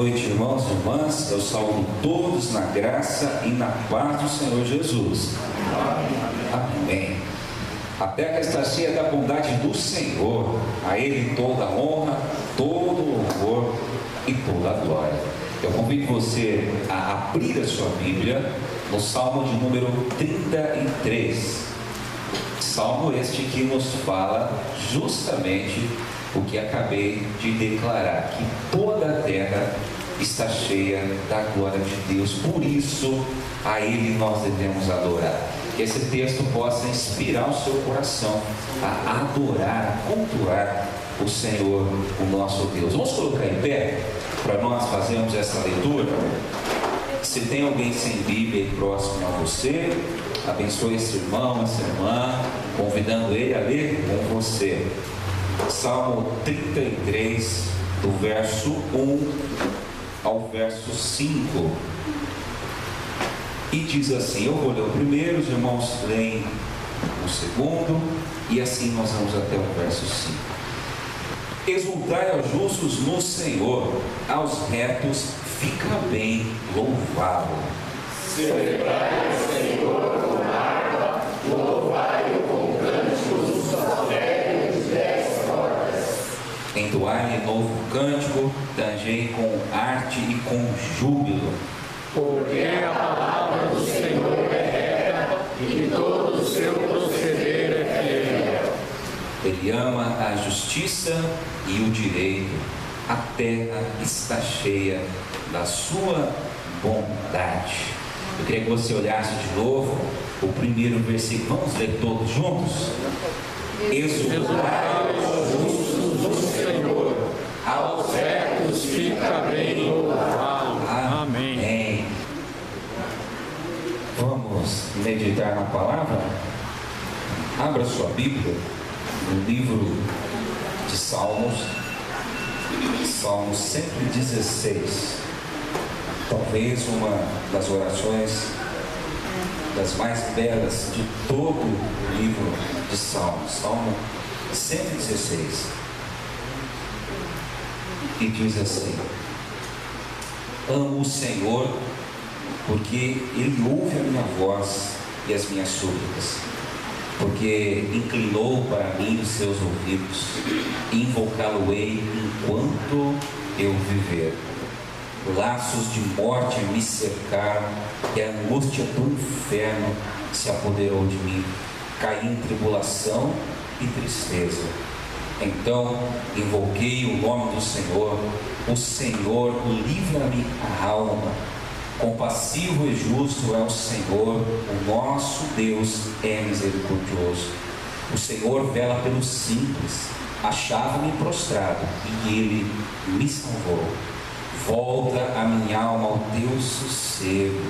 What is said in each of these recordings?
noite, irmãos e irmãs. Eu saúdo todos na graça e na paz do Senhor Jesus. Amém. A terra está cheia da bondade do Senhor. A Ele toda a honra, todo o louvor e toda a glória. Eu convido você a abrir a sua Bíblia no Salmo de número 33. Salmo este que nos fala justamente o que acabei de declarar, que toda a terra está cheia da glória de Deus. Por isso, a Ele nós devemos adorar. Que esse texto possa inspirar o seu coração a adorar, a cultuar o Senhor, o nosso Deus. Vamos colocar em pé para nós fazermos essa leitura. Se tem alguém sem Bíblia aí próximo a você, abençoe esse irmão, essa irmã, convidando ele a ler com você. Salmo 33, do verso 1 ao verso 5. E diz assim, eu vou ler o primeiro, os irmãos leem o segundo, e assim nós vamos até o verso 5. Exultai aos justos no Senhor, aos retos fica bem louvá-lo. Celebrai o Senhor com harpa, louvai-o com cânticos solenes de 10 cordas. Entoai-lhe novo cântico, tangei com arte e com júbilo. Porque a palavra do Senhor é reta e que todo o seu proceder é fiel. Ele ama a justiça e o direito. A terra está cheia da sua bondade. Eu queria que você olhasse de novo o primeiro versículo. Vamos ler todos juntos? Exultai os justos do Senhor, aos retos fica bem louvá-lo. Amém. Vamos meditar na palavra? Abra sua Bíblia no livro de Salmos, Salmo 116. Talvez uma das orações das mais belas de todo o livro de Salmos, Salmo 116. E diz assim: amo o Senhor, porque Ele ouve a minha voz e as minhas súplicas, porque inclinou para mim os seus ouvidos, e invocá-lo-ei enquanto eu viver. Laços de morte me cercaram, e a angústia do inferno se apoderou de mim. Caí em tribulação e tristeza. Então invoquei o nome do Senhor. O Senhor livra-me a alma. Compassivo e justo é o Senhor, o nosso Deus é misericordioso. O Senhor vela pelos simples. Achava-me prostrado e Ele me salvou. Volta a minha alma ao teu sossego,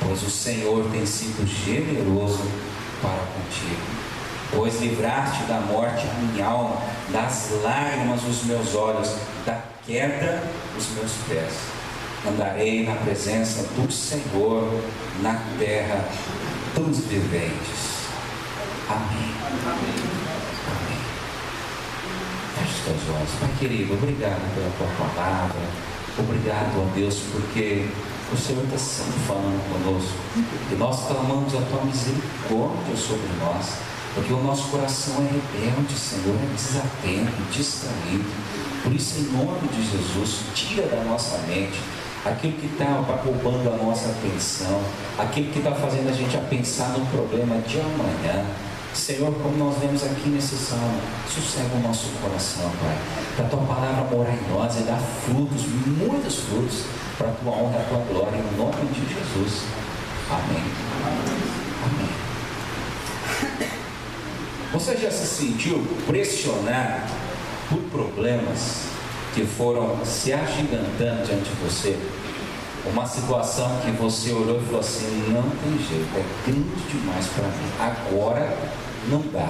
pois o Senhor tem sido generoso para contigo. Pois livraste da morte a minha alma, das lágrimas os meus olhos, da queda os meus pés. Andarei na presença do Senhor, na terra dos viventes. Amém. Amém. Feche teus olhos. Pai querido, obrigado pela tua palavra. Obrigado a Deus, porque o Senhor está sempre falando conosco. E nós clamamos a tua misericórdia sobre nós, porque o nosso coração é rebelde, Senhor, é desatento, distraído. Por isso, em nome de Jesus, tira da nossa mente aquilo que está roubando a nossa atenção, aquilo que está fazendo a gente a pensar no problema de amanhã. Senhor, como nós vemos aqui nesse salmo, sossega o nosso coração, Pai, para a tua palavra morar em nós e dar frutos, muitos frutos, para a tua honra e a tua glória, em nome de Jesus. Amém. Amém. Você já se sentiu pressionado por problemas que foram se agigantando diante de você? Uma situação que você olhou e falou assim, não tem jeito, é grande demais para mim, agora não dá.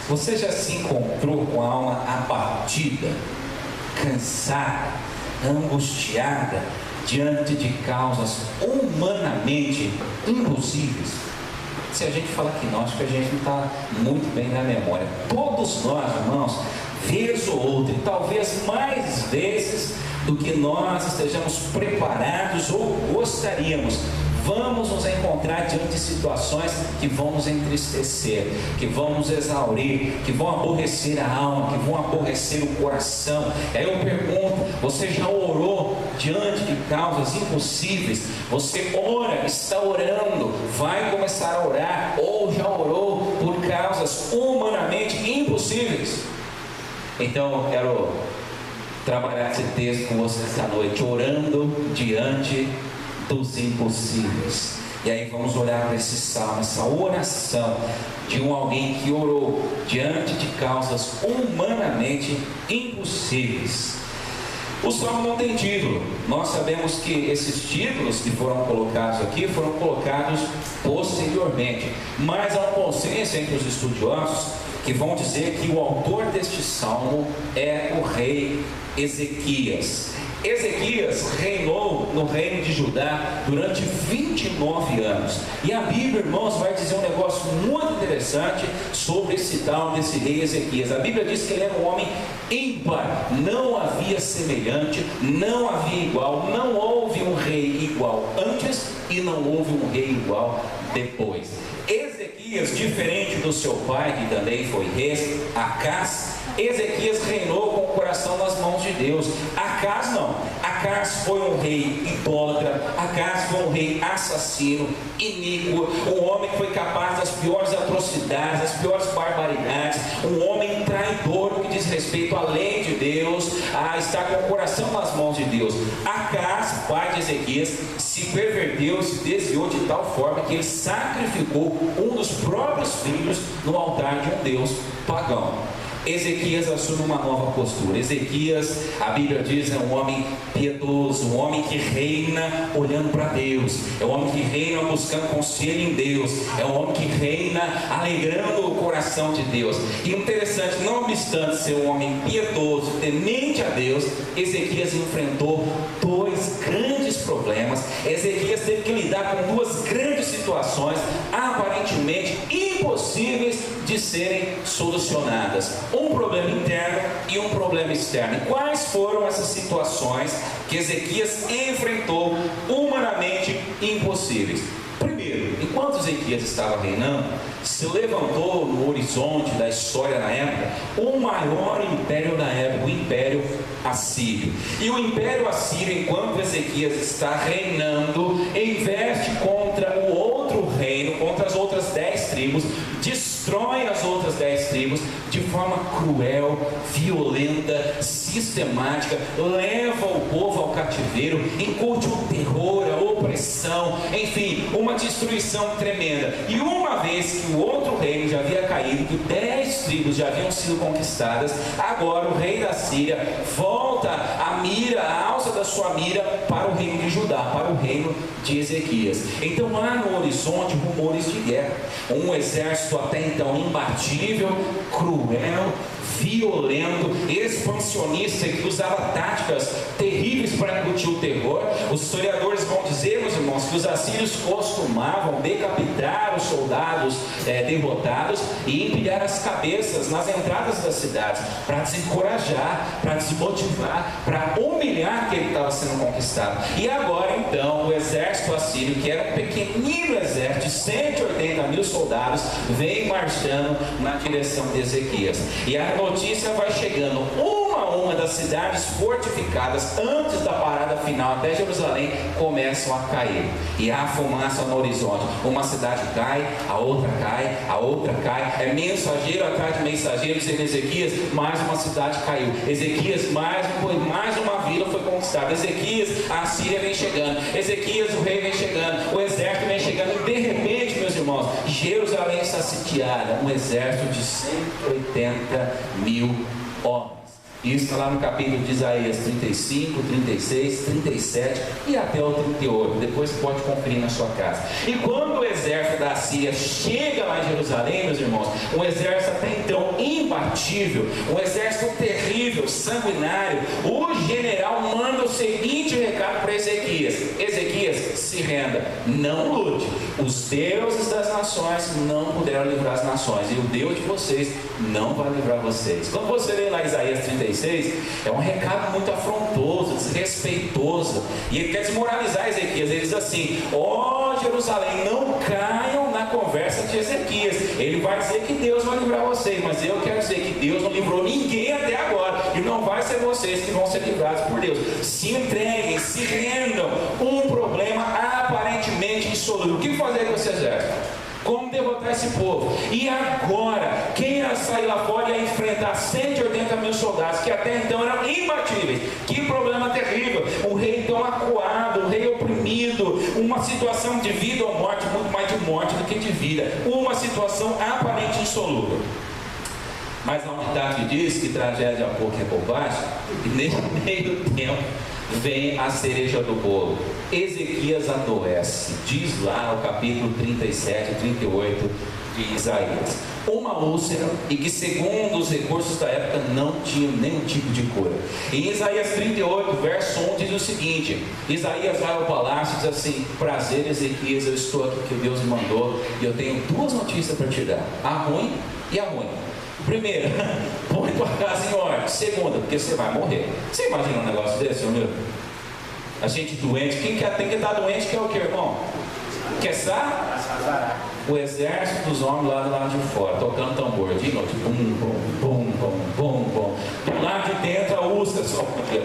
Você já se encontrou com a alma abatida, cansada, angustiada, diante de causas humanamente impossíveis? Se a gente fala que não, acho que a gente não está muito bem na memória. Todos nós, irmãos, vez ou outra, e talvez mais vezes do que nós estejamos preparados ou gostaríamos. Vamos nos encontrar diante de situações que vão nos entristecer, que vão nos exaurir, que vão aborrecer a alma, que vão aborrecer o coração. E aí eu pergunto: você já orou diante de causas impossíveis? Você ora, está orando, vai começar a orar, ou já orou por causas humanamente impossíveis? Então eu quero trabalhar esse texto com você esta noite, orando diante dos impossíveis. E aí vamos olhar para esse salmo, essa oração de alguém que orou diante de causas humanamente impossíveis. O salmo não tem título. Nós sabemos que esses títulos que foram colocados aqui foram colocados posteriormente, mas há um consenso entre os estudiosos que vão dizer que o autor deste salmo é o rei Ezequias. Ezequias reinou no reino de Judá durante 29 anos. E a Bíblia, irmãos, vai dizer um negócio muito interessante sobre esse tal desse rei Ezequias. A Bíblia diz que ele era um homem ímpar, não havia semelhante, não havia igual, não houve um rei igual antes e não houve um rei igual depois. Ezequias, diferente do seu pai, que também foi rei, Acás, Ezequias reinou com o coração nas mãos de Deus. Acás não. Acás foi um rei idólatra. Acás foi um rei assassino, iníquo, um homem que foi capaz das piores atrocidades, das piores barbaridades, um homem traidor que diz respeito à lei de Deus, a estar com o coração nas mãos de Deus. Acás, pai de Ezequias, se perverteu, se desviou de tal forma que ele sacrificou um dos próprios filhos no altar de um Deus pagão. Ezequias assume uma nova postura. Ezequias, a Bíblia diz, é um homem piedoso, um homem que reina olhando para Deus, é um homem que reina buscando conselho em Deus, é um homem que reina alegrando o coração de Deus. E interessante, não obstante ser um homem piedoso, temente a Deus, Ezequias enfrentou dois grandes problemas. Ezequias teve que lidar com duas grandes situações, aparentemente impossíveis de serem solucionadas. Um problema interno e um problema externo. E quais foram essas situações que Ezequias enfrentou humanamente impossíveis? Primeiro, enquanto Ezequias estava reinando, se levantou no horizonte da história na época o maior império da época, o Império Assírio. E o Império Assírio, enquanto Ezequias está reinando, investe contra o outro reino, contra as outras 10 tribos, destrói as outras 10 tribos de forma cruel, violenta, sistemática, leva o povo ao cativeiro, incute o terror, a opressão, enfim, uma destruição tremenda. E uma vez que o outro reino já havia caído, que 10 tribos já haviam sido conquistadas, agora o rei da Síria volta a mira, a alça da sua mira para o reino de Judá, para o reino de Ezequias. Então lá no horizonte, rumores de guerra, um exército até então imbatível, cruel, violento, expansionista, que usava táticas terríveis para incutir o terror. Os historiadores vão dizer, meus irmãos, que os assírios costumavam decapitar os soldados derrotados e empilhar as cabeças nas entradas das cidades, para desencorajar, para desmotivar, para humilhar aquele que estava sendo conquistado. E agora então o exército assírio, que era um pequenino exército de 180 mil soldados, vem marchando na direção de Ezequias. E a notícia vai chegando uma a uma das cidades fortificadas antes da parada final até Jerusalém começam a cair, e há fumaça no horizonte. Uma cidade cai, a outra cai, a outra cai, é mensageiro atrás de mensageiro, dizendo: Ezequias, mais uma cidade caiu, Ezequias, mais uma vila foi conquistada, Ezequias, a Síria vem chegando, Ezequias, o rei vem chegando, o exército vem chegando, e de repente, meus irmãos, Jerusalém está sitiada, um exército de 180 mil homens. Isso está lá no capítulo de Isaías 35, 36, 37 e até o 38. Depois você pode conferir na sua casa. E quando o exército da Síria chega lá em Jerusalém, meus irmãos, um exército até então imbatível, um exército terrível, sanguinário, o general manda o seguinte recado para Ezequias: Ezequias, se renda, não lute. Os deuses das nações não puderam livrar as nações, e o Deus de vocês não vai livrar vocês. Quando você lê lá Isaías 36, 36, é um recado muito afrontoso, desrespeitoso, e ele quer desmoralizar Ezequias. Ele diz assim: ó Jerusalém, não caiam na conversa de Ezequias. Ele vai dizer que Deus vai livrar vocês, mas eu quero dizer que Deus não livrou ninguém até agora, e não vai ser vocês que vão ser livrados por Deus. Se entreguem, se rendam. Um problema aparentemente insolúvel. O que fazer com esse exército? Como derrotar esse povo? E agora, quem ia sair lá fora ia enfrentar 180 mil soldados, que até então eram imbatíveis. Que problema terrível! O rei tão acuado, o rei oprimido, uma situação de vida ou morte, muito mais de morte do que de vida. Uma situação aparente insolúvel. Mas a unidade diz que tragédia há pouco é bobagem, e nesse meio tempo vem a cereja do bolo. Ezequias adoece. Diz lá o capítulo 37 e 38 de Isaías: uma úlcera, e que segundo os recursos da época não tinha nenhum tipo de cura. Em Isaías 38, verso 1 diz o seguinte: Isaías vai ao palácio e diz assim: prazer Ezequias, eu estou aqui que Deus me mandou, e eu tenho duas notícias para te dar, a ruim e a ruim. Primeira, põe tua casa em ordem. Segunda, porque você vai morrer. Você imagina um negócio desse, meu? A gente doente, quem tem que estar doente quer o que, irmão? Quer sarar? O exército dos homens lá do lado de fora, tocando tambor de noite, bum, bum, bum, bum, bum, bum. Do lado de dentro a úlcera,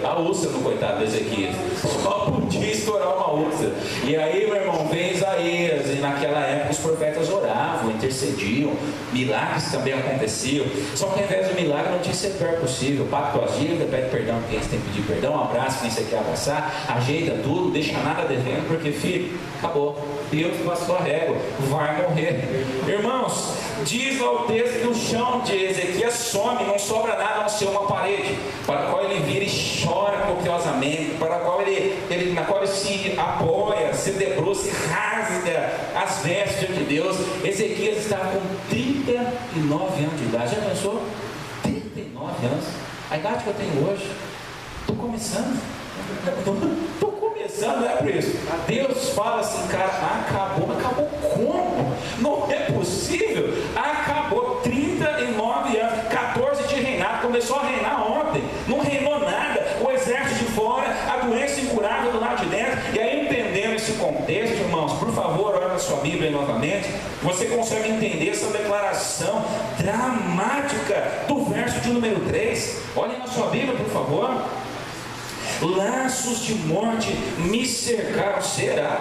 a úlcera do coitado de Ezequias, só podia estourar uma úlcera. E aí, meu irmão, vem Isaías, e naquela época os profetas oravam, intercediam, milagres também aconteciam. Só que ao invés do milagre, não tinha ser pior possível. Paga tuas dívidas, pede perdão quem você tem que pedir perdão, um abraço quem você quer abraçar, ajeita tudo, deixa nada devendo, porque filho, acabou. Deus passou a régua, vai morrer. Irmãos, diz lá o texto que o chão de Ezequias some, não sobra nada a não ser uma parede, para a qual ele vira e chora copiosamente, para a qual na qual ele se apoia, se debruça, se rasga as vestes de Deus. Ezequias estava com 39 anos de idade. Já pensou? 39 anos, a idade que eu tenho hoje. Estou começando, não é por isso. Deus fala assim, cara, acabou como? Não é possível. Acabou 39 anos, 14 de reinado, começou a reinar ontem, não reinou nada, o exército de fora, a doença incurável do lado de dentro. E aí, entendendo esse contexto, irmãos, por favor, olha na sua Bíblia novamente, você consegue entender essa declaração dramática do verso de número 3. Olhem na sua Bíblia, por favor. Laços de morte me cercaram, será?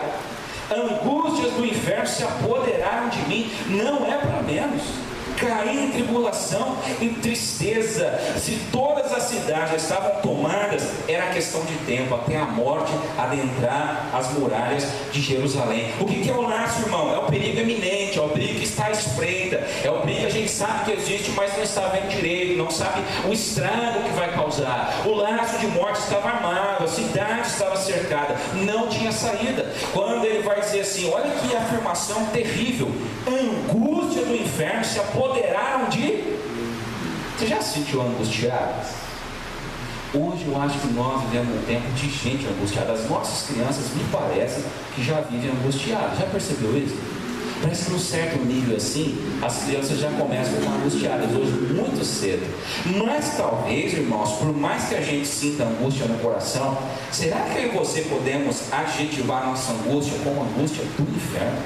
Angústias do inferno se apoderaram de mim, não é para menos. Caí em tribulação, em tristeza. Se todas as cidades estavam tomadas, era questão de tempo até a morte adentrar as muralhas de Jerusalém. O que é o laço, irmão? É o perigo eminente, é o perigo que está à espreita, é o perigo que a gente sabe que existe, mas não está vendo direito, não sabe o estrago que vai causar. O laço de morte estava armado, a cidade estava cercada, não tinha saída. Quando ele vai dizer assim, olha que afirmação terrível: angústia do inferno se apoderaram de... Você já se sentiu angustiado? Hoje eu acho que nós vivemos um tempo de gente angustiada. As nossas crianças me parecem que já vivem angustiadas. Já percebeu isso? Parece que num certo nível assim, as crianças já começam a ficar angustiadas hoje muito cedo. Mas talvez, irmãos, por mais que a gente sinta angústia no coração, será que eu e você podemos adjetivar nossa angústia como angústia do inferno?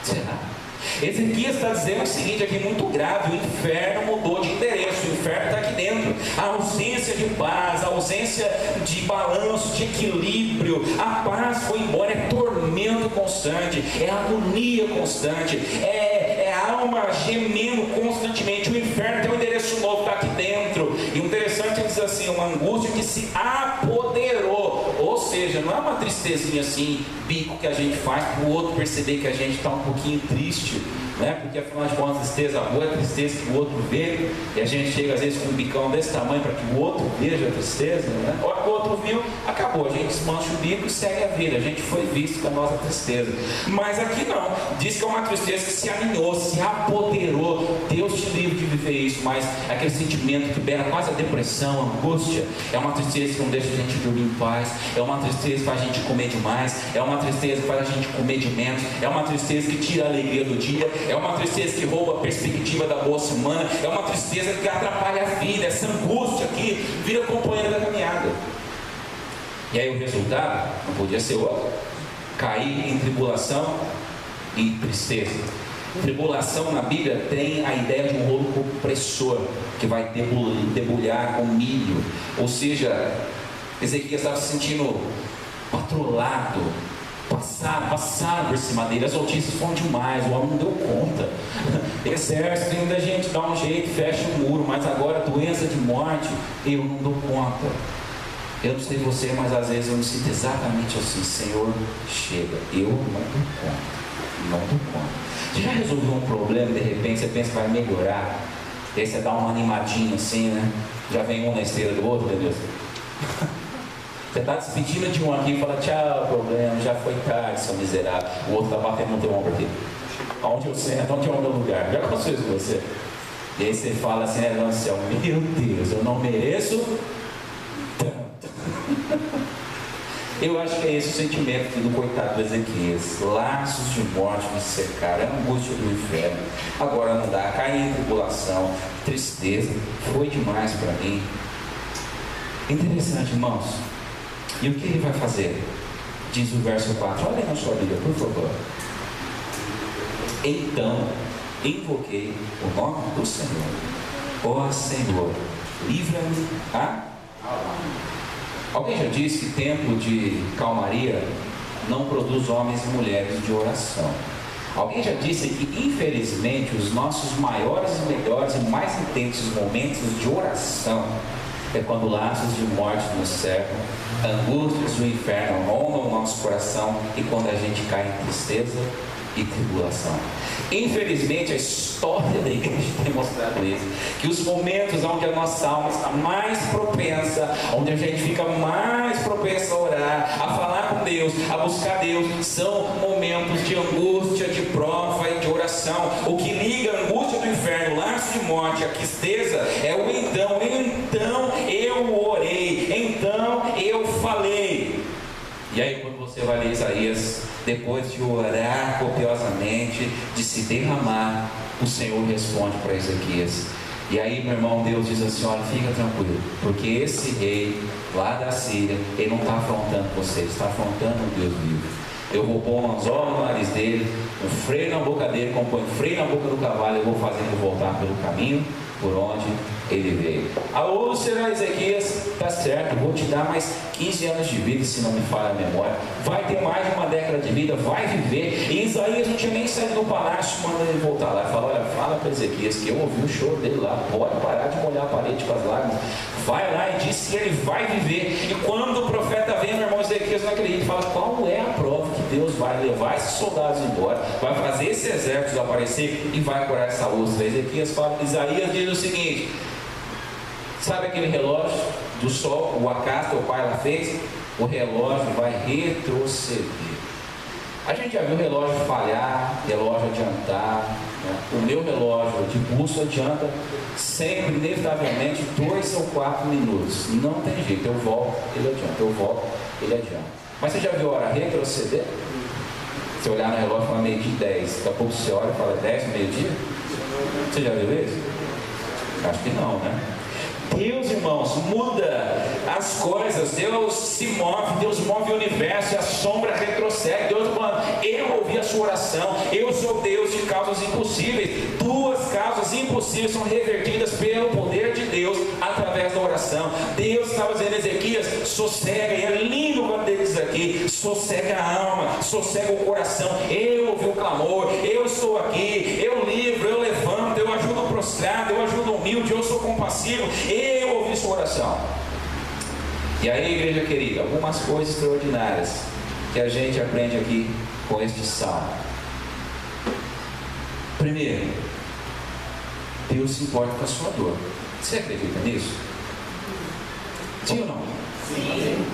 Será? Ezequias está dizendo o seguinte aqui, muito grave: o inferno mudou de endereço, o inferno está aqui dentro. A ausência de paz, a ausência de balanço, de equilíbrio, a paz foi embora, é tormento constante, é agonia constante, é a alma gemendo constantemente. O inferno tem um endereço novo, está aqui dentro. E o interessante é dizer assim, uma angústia que se apoderou, ou seja, não é uma tristezinha assim, bico que a gente faz para o outro perceber que a gente está um pouquinho triste, né? Porque afinal de contas, tristeza boa é tristeza que o outro vê, e a gente chega às vezes com um bicão desse tamanho para que o outro veja a tristeza, né? A hora que o outro viu, acabou, a gente desmancha o bico e segue a vida, a gente foi visto com a nossa tristeza. Mas aqui não, diz que é uma tristeza que se aninhou, se apoderou. Deus te livre de viver isso, mas aquele sentimento que beira quase a depressão, a angústia, é uma tristeza que não deixa a gente dormir em paz, é uma tristeza que faz a gente comer demais, é uma tristeza que faz a gente comer de menos, é uma tristeza que tira a alegria do dia, é uma tristeza que rouba a perspectiva da boa semana, é uma tristeza que atrapalha a vida, essa angústia aqui vira companheira da caminhada. E aí o resultado não podia ser outro: cair em tribulação e tristeza. Tribulação na Bíblia tem a ideia de um rolo compressor que vai debulhar com milho. Ou seja, Ezequias estava se sentindo patrolado, passaram por cima dele. As notícias foram demais, o homem não deu conta. Exército, ainda a gente dá um jeito, fecha o muro, mas agora doença de morte, eu não dou conta. Eu não sei você, mas às vezes eu me sinto exatamente assim: Senhor, chega, eu não dou conta. Não dou conta. Você já resolveu um problema e de repente você pensa que vai melhorar? E aí você dá uma animadinha assim, né? Já vem um na esteira do outro, meu Deus. Você está despedindo de um aqui e fala: tchau, problema, já foi tarde, seu miserável. O outro está batendo no teu ombro aqui. Onde eu sento, onde é o meu lugar? Já aconteceu isso com você? E aí você fala assim: no céu, meu Deus, eu não mereço tanto. Eu acho que é esse o sentimento do coitado do Ezequias. Laços de morte me cercaram, é a angústia do inferno. Agora não dá, cair em tribulação, tristeza, foi demais para mim. Interessante, irmãos. E o que ele vai fazer? Diz o verso 4, olha na sua Bíblia, por favor. Então invoquei o nome do Senhor. Ó Senhor, livra-me a... Alguém já disse que tempo de calmaria não produz homens e mulheres de oração. Alguém já disse que, infelizmente, os nossos maiores e melhores e mais intensos momentos de oração é quando laços de morte nos cercam, angústias do inferno rondam o nosso coração e quando a gente cai em tristeza e tribulação. Infelizmente, a história da igreja tem mostrado isso, que os momentos onde a nossa alma está mais propensa, onde a gente fica mais propensa a orar, a falar com Deus, a buscar Deus, são momentos de angústia, de prova e de oração. O que liga a angústia do inferno, o laço de morte, a tristeza, é o então eu orei, então eu falei. E aí quando você vai ler Isaías, depois de orar copiosamente, de se derramar, o Senhor responde para Ezequias. E aí, meu irmão, Deus diz assim: olha, fica tranquilo, porque esse rei lá da Síria, ele não está afrontando você, ele está afrontando o Deus vivo. Eu vou pôr um anzol no nariz dele, um freio na boca dele, como põe freio na boca do cavalo, eu vou fazer ele voltar pelo caminho por onde ele veio. Ou será Ezequias, tá certo, vou te dar mais 15 anos de vida, se não me falha a memória, vai ter mais de uma década de vida, vai viver. E Isaías não tinha nem saído do palácio, manda ele voltar lá e fala: olha, fala para Ezequias que eu ouvi o choro dele lá, pode parar de molhar a parede com as lágrimas, vai lá e diz que ele vai viver. E quando o profeta vem, meu irmão, Ezequias não acredita e fala: qual é a prova que Deus vai levar esses soldados embora, vai fazer esse exército aparecer e vai curar essa ostra? Ezequias fala, Isaías diz o seguinte: sabe aquele relógio do sol, o acaso teu pai lá fez? O relógio vai retroceder. A gente já viu o relógio falhar, relógio adiantar, né? O meu relógio de pulso adianta sempre, inevitavelmente, 2 ou 4 minutos. Não tem jeito, eu volto, ele adianta, eu volto, ele adianta. Mas você já viu a hora retroceder? Você olhar no relógio e falar meio-dia e 10, daqui a pouco você olha e fala 10, meio-dia? Você já viu isso? Acho que não, né? Deus, irmãos, muda as coisas, Deus se move, Deus move o universo e a sombra retrocede. Deus falando: eu ouvi a sua oração, eu sou Deus de causas impossíveis. Duas causas impossíveis são revertidas pelo poder de Deus através da oração. Deus estava dizendo a Ezequias: sossega, e é lindo quando ele diz aqui: sossega a alma, sossega o coração. Eu ouvi o clamor, eu estou aqui, eu livro, eu levanto, eu ajudo o prostrado, eu ajudo o humilde, eu sou compassivo. Eu ouvi sua oração. E aí, igreja querida, algumas coisas extraordinárias que a gente aprende aqui com este salmo. Primeiro, Deus se importa com a sua dor. Você acredita nisso? Sim ou não? Sim.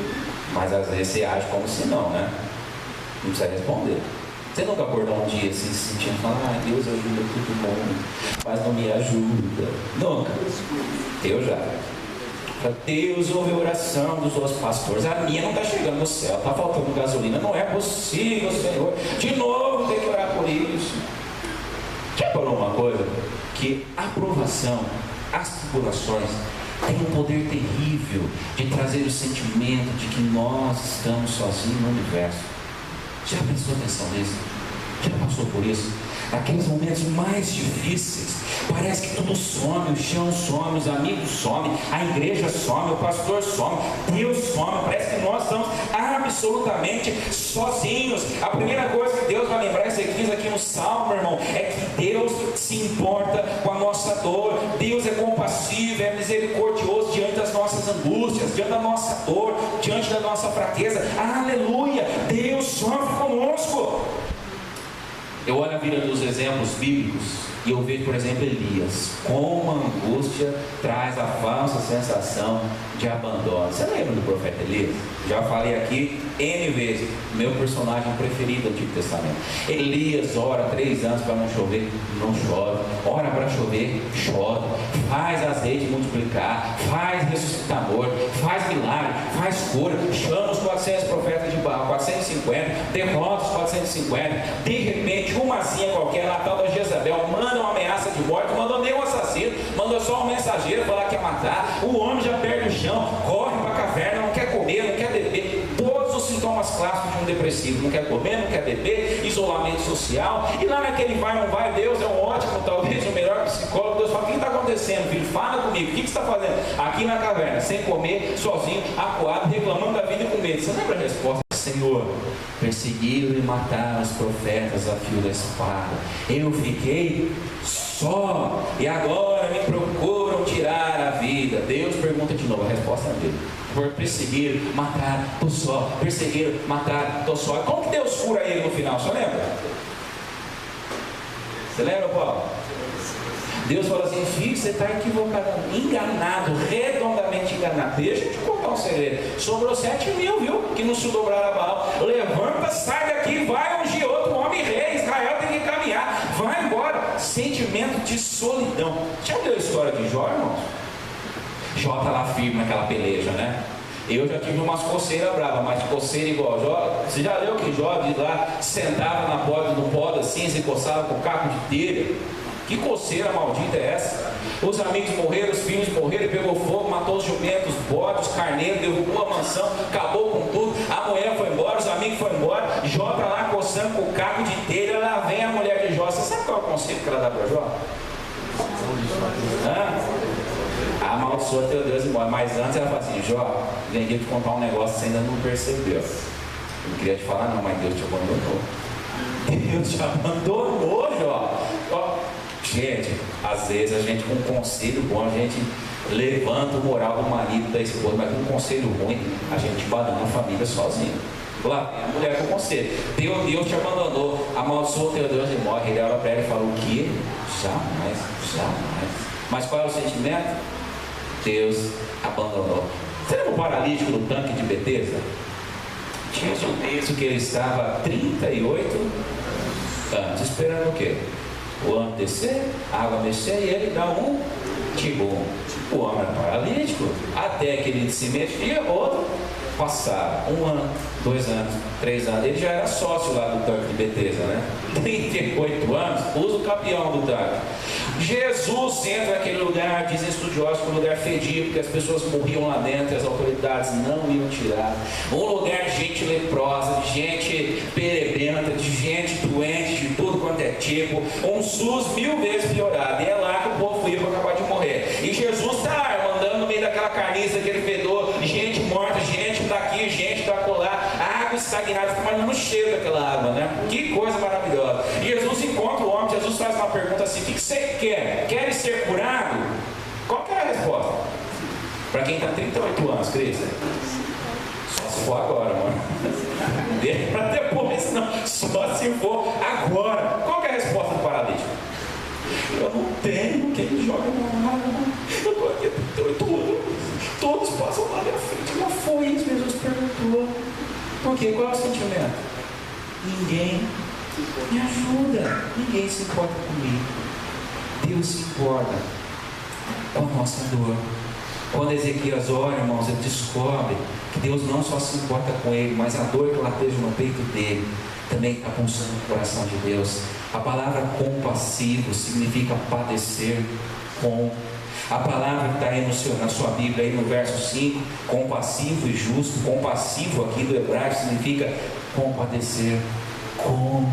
Mas às vezes você age como se não, né? Não precisa responder. Você nunca acordou um dia assim, se sentindo, falando: Deus ajuda todo mundo, mas não me ajuda. Nunca. Eu já. Deus ouve a oração dos outros pastores. A minha não está chegando no céu, está faltando gasolina. Não é possível, Senhor. De novo tem que orar por isso. Já falou uma coisa? Que a aprovação, as tribulações, tem um poder terrível de trazer o sentimento de que nós estamos sozinhos no universo. Já prestou atenção nisso? Já passou por isso? Naqueles momentos mais difíceis, parece que tudo some, o chão some, os amigos somem, a igreja some, o pastor some, Deus some, parece que nós estamos absolutamente sozinhos. A primeira coisa que Deus vai lembrar, você diz aqui no Salmo, irmão, é que Deus se importa com a nossa dor. Deus é compassivo, é misericordioso diante das nossas angústias, diante da nossa dor, diante da nossa fraqueza. Aleluia, Deus sofre conosco. Eu olho a vida dos exemplos bíblicos e eu vejo, por exemplo, Elias. Como a angústia traz a falsa sensação de abandono. Você lembra do profeta Elias? Já falei aqui N vezes. Meu personagem preferido do Antigo Testamento. Elias ora 3 anos para não chover, não chove. Ora para chover, chove. Faz azeite multiplicar, faz ressuscitar morto, faz milagre, faz cura. Chama os 400 profetas de Baal, 450, derrota os 450. De repente, umazinha qualquer, na tal da Jezabel, manda uma ameaça de morte, mandou nem um assassino, mandou só um mensageiro falar que ia matar. O homem já perde o chão, corre para a caverna, não quer comer, não quer beber. Todos os sintomas clássicos de um depressivo: não quer comer, não quer beber, isolamento social. E lá naquele vai não vai, Deus é um ótimo, talvez o melhor psicólogo. Deus fala: o que está acontecendo, filho? Fala comigo, o que você está fazendo? Aqui na caverna, sem comer, sozinho, acuado, reclamando da vida e com medo. Você lembra a resposta? Senhor, perseguiram e mataram os profetas a fio da espada. Eu fiquei só, e agora me procuram tirar a vida. Deus pergunta de novo, a resposta dele: por perseguir, matar, tô só. Perseguir, matar, tô só. Como que Deus cura ele no final? Você lembra? Você lembra, Paulo? Deus fala assim: filho, você está equivocado, enganado, redondamente enganado. Deixa eu te contar um segredo. Sobrou 7.000, viu? Que não se dobraram a Baal. Levanta, sai daqui, vai ungir outro homem rei. Israel tem que caminhar, vai embora. Sentimento de solidão. Já leu a história de Jó, irmãos? Jó está lá firme naquela peleja, né? Eu já tive umas coceiras bravas, mas coceira igual Jó. Você já leu que Jó de lá sentava na porta do pó assim, se coçava com caco de telha? Que coceira maldita é essa? Os amigos morreram, os filhos morreram, pegou fogo, matou os jumentos, os bodes, os carneiros, derrubou a mansão, acabou com tudo. A mulher foi embora, os amigos foram embora. Jó está lá coçando com o caco de telha. Lá vem a mulher de Jó. Você sabe qual é o conselho que ela dá para Jó? Amaldiçoa teu Deus e morre. Mas antes ela fala assim: Jó, vem aqui te contar um negócio que você ainda não percebeu. Eu não queria te falar não, mas Deus te abandonou. Deus te abandonou, Jó. Gente, às vezes a gente com um conselho bom, a gente levanta o moral do marido, da esposa, mas com um conselho ruim, a gente abandona a família sozinho. Lá, a mulher com conselho: Deus te abandonou, amaldiçoa teu Deus e morre. Ele olha para ela e fala: o quê? Jamais, jamais. Mas qual é o sentimento? Deus abandonou. Você lembra o paralítico do tanque de Betesda? Tinha isso que ele estava 38 anos, esperando o quê? O ano descer, a água descer e ele dá um tibum. O homem era paralítico, até que ele se mexia, outro passava. 1 ano, 2 anos, 3 anos. Ele já era sócio lá do tanque de Betesda, né? 38 anos, usa o campeão do tanque. Jesus entra naquele lugar, dizem estudiosos que o lugar fedia, porque as pessoas morriam lá dentro e as autoridades não iam tirar. Um lugar de gente leprosa, de gente perebrenta, de gente doente, de tudo quanto é tipo. Um SUS 1000 vezes piorado. E é lá que o povo ia para acabar de morrer. E Jesus está lá, andando no meio daquela carniça, aquele fedor, gente morta, gente daqui, gente da colar, água estagnada, fica imaginando o cheiro daquela água, né? Que coisa maravilhosa. E Jesus encontra o homem, Jesus faz uma pergunta assim: o que você quer? Queres ser curado? Qual que é a resposta? Para quem está 38 anos, Cris? Só se for agora, mano. Deixa para depois, não. Só se for agora. Qual que é a resposta do paralítico? Eu não tenho quem joga na água. Eu estou aqui há 38 anos. Todos passam lá na frente. Não foi isso que Jesus perguntou. Por quê? Qual é o sentimento? Ninguém me ajuda. Ninguém se importa comigo. Deus se importa com a nossa dor. Quando Ezequias ora, irmãos, ele descobre que Deus não só se importa com ele, mas a dor que lateja no peito dele também está pulsando no coração de Deus. A palavra compassivo significa padecer com. A palavra que está aí na sua Bíblia, aí no verso 5, compassivo e justo. Compassivo aqui do hebraico significa compadecer com.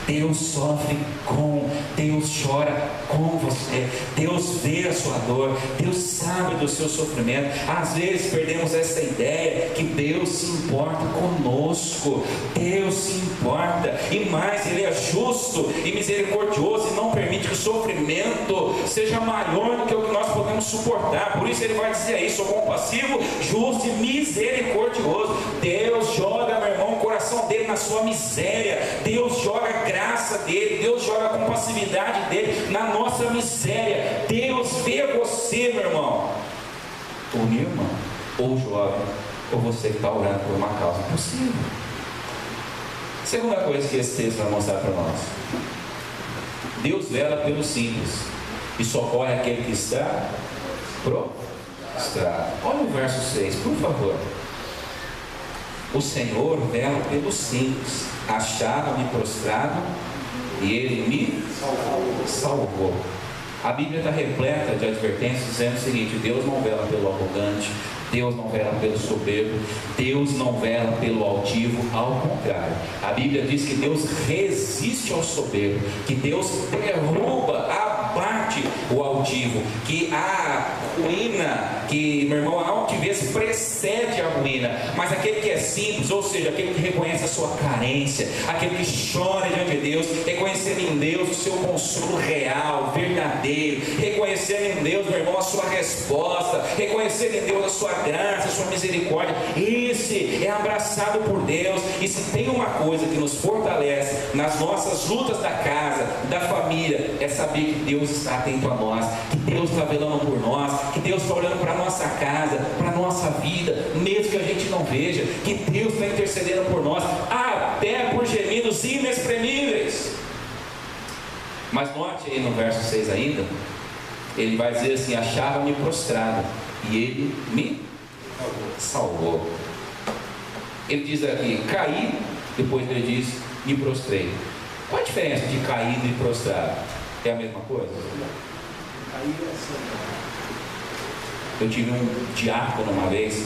Deus sofre com, Deus chora com você, Deus vê a sua dor, Deus sabe do seu sofrimento. Às vezes perdemos essa ideia que Deus se importa conosco. Deus se importa, e mais, Ele é justo e misericordioso e não permite que o sofrimento seja maior do que o que nós podemos suportar. Por isso Ele vai dizer aí: sou compassivo, justo e misericordioso. Deus joga, meu irmão, o coração dele na sua miséria. Deus joga a graça dele, Deus joga a compassividade dele na nossa miséria. Deus vê você, meu irmão, ou minha irmã, ou jovem, ou você que está orando por uma causa impossível. Segunda coisa que esse texto vai mostrar para nós: Deus vela pelo simples e socorre aquele que está prostrado. Olha o verso 6, por favor. O Senhor vela pelo simples, achava-me prostrado e Ele me salvou. A Bíblia está repleta de advertências dizendo o seguinte: Deus não vela pelo arrogante, Deus não vela pelo soberbo, Deus não vela pelo altivo. Ao contrário, a Bíblia diz que Deus resiste ao soberbo, que Deus derruba, abate o altivo, que a ruína, que, meu irmão, a altivez precede a ruína, mas aquele que é simples, ou seja, aquele que reconhece a sua carência, aquele que chora diante de Deus, reconhecendo em Deus o seu consolo real, verdadeiro, reconhecendo em Deus, meu irmão, a sua resposta, reconhecendo em Deus a sua graça, a sua misericórdia, esse é abraçado por Deus. E se tem uma coisa que nos fortalece nas nossas lutas da casa, da família, é saber que Deus está atento a nós, que Deus está velando por nós, que Deus está olhando para a nossa casa, para a nossa vida, mesmo que a gente não veja, que Deus está intercedendo por nós, até por gemidos inexprimíveis. Mas note aí no verso 6 ainda, ele vai dizer assim: achava-me prostrado e Ele me salvou. Ele diz aqui: caí, depois ele diz: me prostrei. Qual a diferença de caído e prostrado? É a mesma coisa? Eu tive um diácono uma vez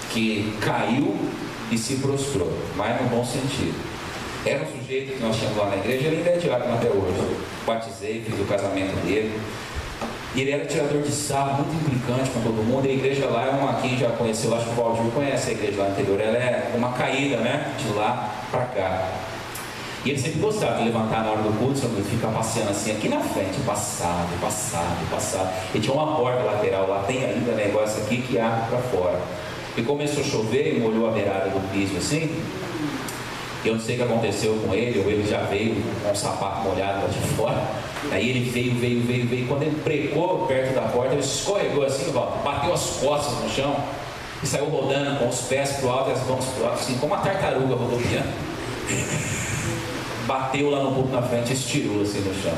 que caiu e se prostrou, mas no bom sentido. Era um sujeito que nós tínhamos lá na igreja, ele ainda é diácono até hoje. Batizei, fiz o casamento dele. E ele era tirador de sarro, muito implicante com todo mundo. E a igreja lá é uma, quem já conheceu, acho que o Valdir conhece a igreja lá anterior, ela é uma caída, né? De lá para cá. E ele sempre gostava de levantar na hora do culto, e ficar passeando assim, aqui na frente, passado. E tinha uma porta lateral lá, tem ainda negócio aqui que abre para fora. E começou a chover e molhou a beirada do piso assim. Eu não sei o que aconteceu com ele, ou ele já veio com o sapato molhado lá de fora. Aí ele veio. Quando ele precou perto da porta, ele escorregou assim, bateu as costas no chão e saiu rodando com os pés pro alto e as mãos pro alto, assim, como uma tartaruga rodopiando. Bateu lá no púlpito na frente e estirou assim no chão.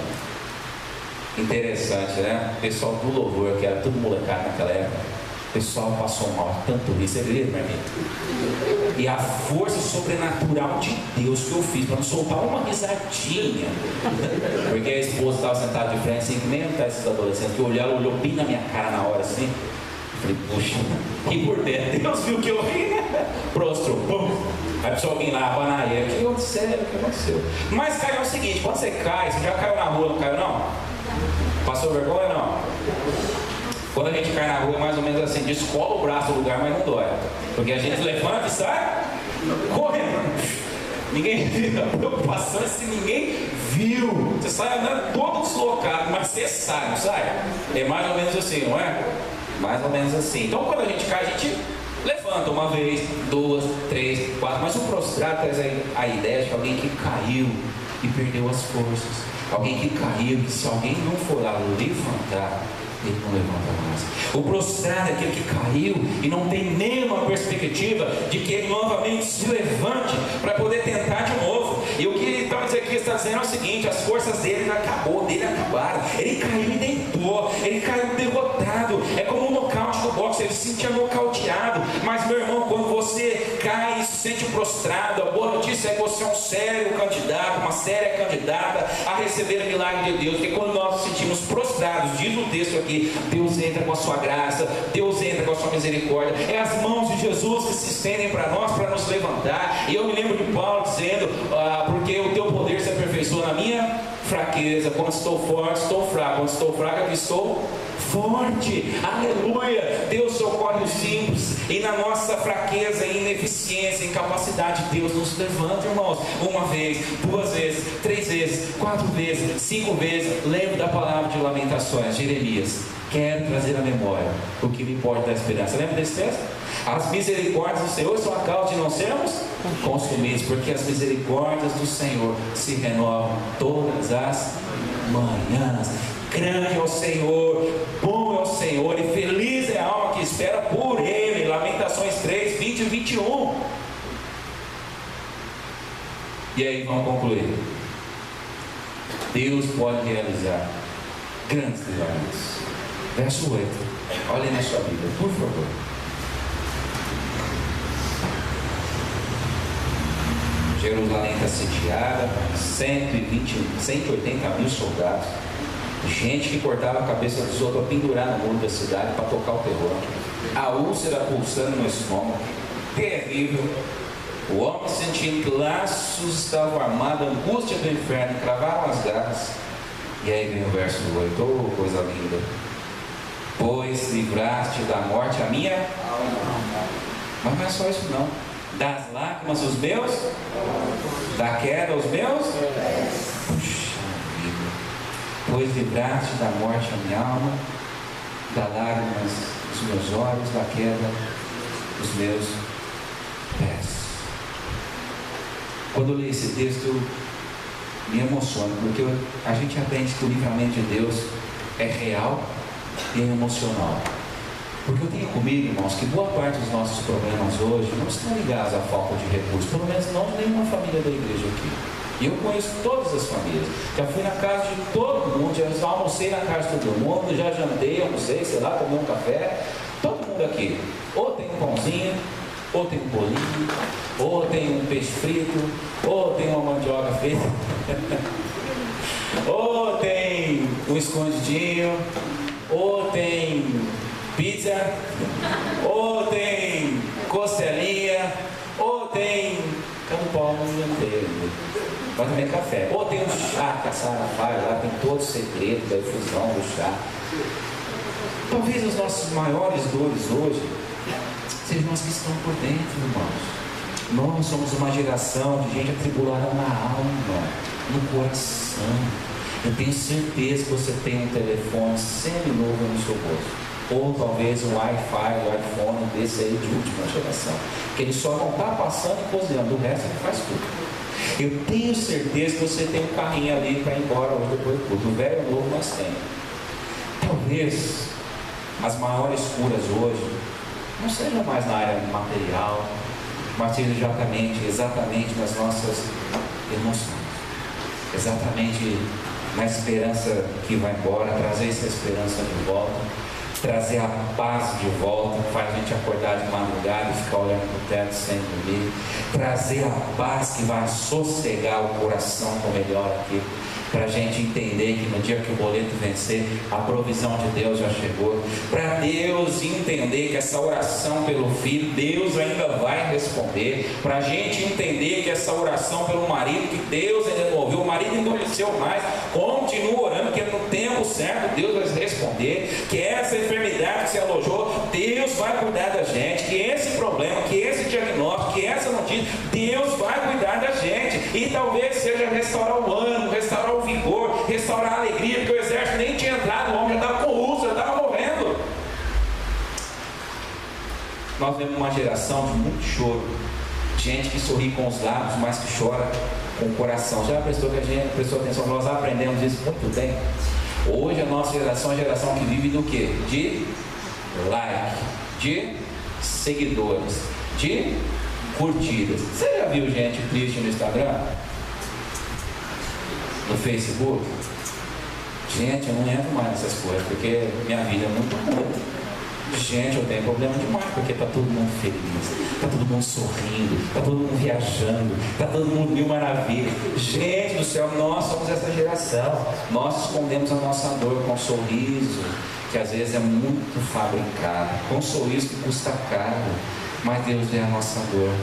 Interessante, né? O pessoal do louvor, que era tudo molecado naquela época, o pessoal passou mal, tanto rir, você vê, meu amigo? E a força sobrenatural de Deus que eu fiz para não soltar uma risadinha, porque a esposa estava sentada de frente assim, que nem tá esses adolescentes, que olhou bem na minha cara na hora assim. Falei, puxa, ri por dentro. Deus viu que eu ri, né? Prostrou, pum. Aí precisou alguém lá, Banaia, o que aconteceu? Mas caiu é o seguinte: quando você cai, você já caiu na rua, não caiu não? Passou vergonha não? Quando a gente cai na rua é mais ou menos assim, descola o braço do lugar, mas não dói. Porque a gente levanta e sai correndo. Ninguém viu. A preocupação é se ninguém viu. Você sai andando todo deslocado, mas você sai, não sai? É mais ou menos assim, não é? Mais ou menos assim. Então quando a gente cai, a gente levanta uma vez, duas, três, quatro. Mas o prostrado traz a ideia de alguém que caiu e perdeu as forças. Alguém que caiu, que se alguém não for lá levantar, ele não levanta mais. O prostrado é aquele que caiu e não tem nenhuma perspectiva de que ele novamente se levante para poder tentar de novo. E o que então aqui está dizendo é o seguinte: as forças dele acabaram. Ele caiu e deitou, ele caiu derrotado. É como um nocaute do boxe, ele se sentia nocauteado. Mas, meu irmão, quando você cai e se sente prostrado, a boa notícia é que você é um sério candidato, uma séria candidata a receber o milagre de Deus. Porque quando nós nos sentimos prostrados, diz o texto aqui, Deus entra com a sua graça, Deus entra com a sua misericórdia. É as mãos de Jesus que se estendem para nós, para nos levantar. E eu me lembro de Paulo dizendo: porque o teu poder se aperfeiçoa na minha fraqueza. Quando estou forte, estou fraco. Quando estou fraco, aqui estou forte. Aleluia. Deus socorre os simples. E na nossa fraqueza, ineficiência, incapacidade, Deus nos levanta, irmãos. Uma vez, 2 vezes, 3 vezes, 4 vezes, 5 vezes. Lembre da palavra de Lamentações, Jeremias: quero trazer à memória o que me pode dar esperança. Lembra desse texto? As misericórdias do Senhor são a causa de não sermos consumidos, porque as misericórdias do Senhor se renovam todas as manhãs. Grande é o Senhor, bom é o Senhor, e feliz é a alma que espera por Ele. Lamentações 3, 20 e 21. E aí vamos concluir. Deus pode realizar grandes milagres. Verso 8. Olhem na sua Bíblia, por favor. Jerusalém está sitiada, 180 mil soldados, gente que cortava a cabeça dos outros para pendurar no muro da cidade para tocar o terror, a úlcera pulsando no estômago, terrível, o homem sentindo que laços estavam armados, angústia do inferno, cravaram as garras. E aí vem o verso 8, oh, coisa linda: pois livraste da morte a minha alma. Mas não é só isso não. Das lágrimas os meus, da queda os meus, puxa vida, pois livraste da morte a minha alma, da lágrimas os meus olhos, da queda os meus pés. Quando eu leio esse texto, eu me emociono, porque a gente aprende que o livramento de Deus é real e é emocional. Porque eu tenho comigo, irmãos, que boa parte dos nossos problemas hoje não estão ligados à falta de recursos, pelo menos não de nenhuma família da igreja aqui. E eu conheço todas as famílias, já fui na casa de todo mundo, já almocei na casa de todo mundo, já jantei, almocei, sei lá, tomei um café, todo mundo aqui, ou tem um pãozinho, ou tem um bolinho, ou tem um peixe frito, ou tem uma mandioca frita, ou tem um escondidinho, ou tem pizza, ou tem costelinha, ou tem campão, vai também café, ou tem um chá que a Sara faz lá, tem todo o segredo da infusão do chá. Talvez as nossas maiores dores hoje sejam nós que estão por dentro, irmãos. Nós somos uma geração de gente atribulada na alma, no coração. Eu tenho certeza que você tem um telefone semi-novo no seu bolso, ou talvez um Wi-Fi, um iPhone desse aí de última geração, que ele só não está passando e cozinhando, o resto ele faz tudo. Eu tenho certeza que você tem um carrinho ali para ir embora hoje depois do culto. O velho e o novo nós temos. Talvez as maiores curas hoje não sejam mais na área material, mas seja exatamente nas nossas emoções, exatamente na esperança que vai embora, trazer essa esperança de volta, trazer a paz de volta, faz a gente acordar de madrugada e ficar olhando para o teto sem dormir, trazer a paz que vai sossegar o coração com melhor aqui, para a gente entender que no dia que o boleto vencer, a provisão de Deus já chegou, para Deus entender que essa oração pelo filho, Deus ainda vai responder, para a gente entender que essa oração pelo marido, que Deus ainda não ouviu, o marido endureceu mais, continua orando, que no tempo certo Deus vai responder, que essa enfermidade que se alojou, Deus vai cuidar da gente, que esse problema, que esse diagnóstico, que essa notícia, Deus vai cuidar da gente, e talvez seja restaurar o ânimo, restaurar o vigor, restaurar a alegria, porque o exército nem tinha entrado, o homem já estava com úlcera, já estava morrendo. Nós vemos uma geração de muito choro, gente que sorri com os lábios, mas que chora com o coração. Já prestou atenção? Nós aprendemos isso muito bem. Hoje a nossa geração é a geração que vive do quê? De like, de seguidores, de curtidas. Você já viu gente triste no Instagram? no Facebook. Gente, eu não entro mais nessas coisas, porque minha vida é muito ruim. Gente, eu tenho problema demais, porque está todo mundo feliz, está todo mundo sorrindo, está todo mundo viajando, está todo mundo mil maravilhas. Gente do céu, nós somos essa geração. Nós escondemos a nossa dor com um sorriso, que às vezes é muito fabricado, com um sorriso que custa caro, mas Deus vê a nossa dor.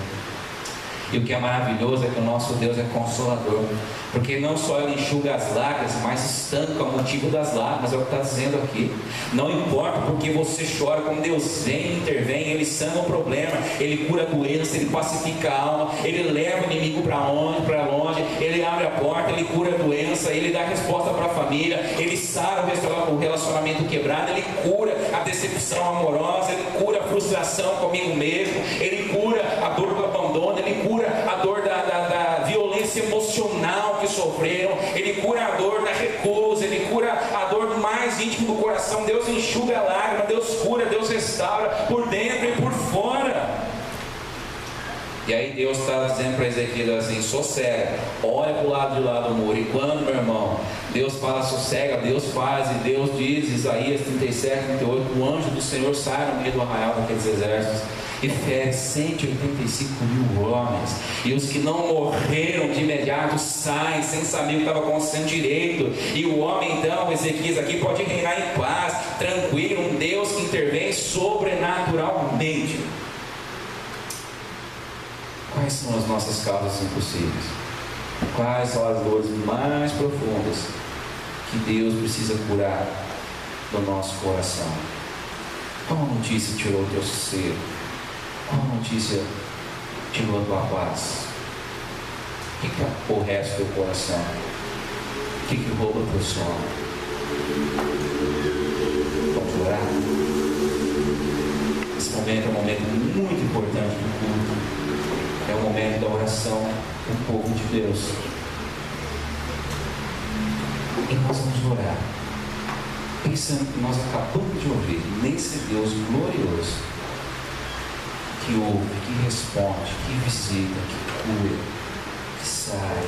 E o que é maravilhoso é que o nosso Deus é consolador, porque não só Ele enxuga as lágrimas, mas estanca o motivo das lágrimas, é o que está dizendo aqui. Não importa porque você chora, como Deus vem e intervém, Ele sana o problema, Ele cura a doença, Ele pacifica a alma, Ele leva o inimigo para longe, Ele abre a porta, Ele cura a doença, Ele dá resposta para a família, Ele sara o relacionamento quebrado, Ele cura a decepção amorosa, Ele cura a frustração comigo mesmo, Ele cura a dor do abandono, Ele cura a dor da violência emocional que sofreram, Ele cura a dor da recusa, Ele cura a dor mais íntima do coração. Deus enxuga a lágrima, Deus cura, Deus restaura por dentro e por fora. E aí Deus está dizendo para Ezequiel assim: sossega, olha para o lado de lá do muro. E quando, meu irmão, Deus fala sossega, Deus faz, e Deus diz, Isaías 37, 38, o anjo do Senhor sai no meio do arraial daqueles exércitos e fere 185 mil homens, e os que não morreram de imediato saem sem saber o que estava acontecendo direito. E o homem então, Ezequias aqui, pode reinar em paz, tranquilo, um Deus que intervém sobrenaturalmente. Quais são as nossas causas impossíveis? Quais são as dores mais profundas que Deus precisa curar do nosso coração? Qual notícia tirou o teu sossego? Qual notícia tirou a tua paz? O que aborrece o teu coração? O que rouba o teu sono? Vamos orar? Esse momento é um momento muito importante do culto. É o momento da oração do povo de Deus. E nós vamos orar, pensando que nós acabamos de ouvir nesse Deus glorioso, que ouve, que responde, que visita, que cura, que sai,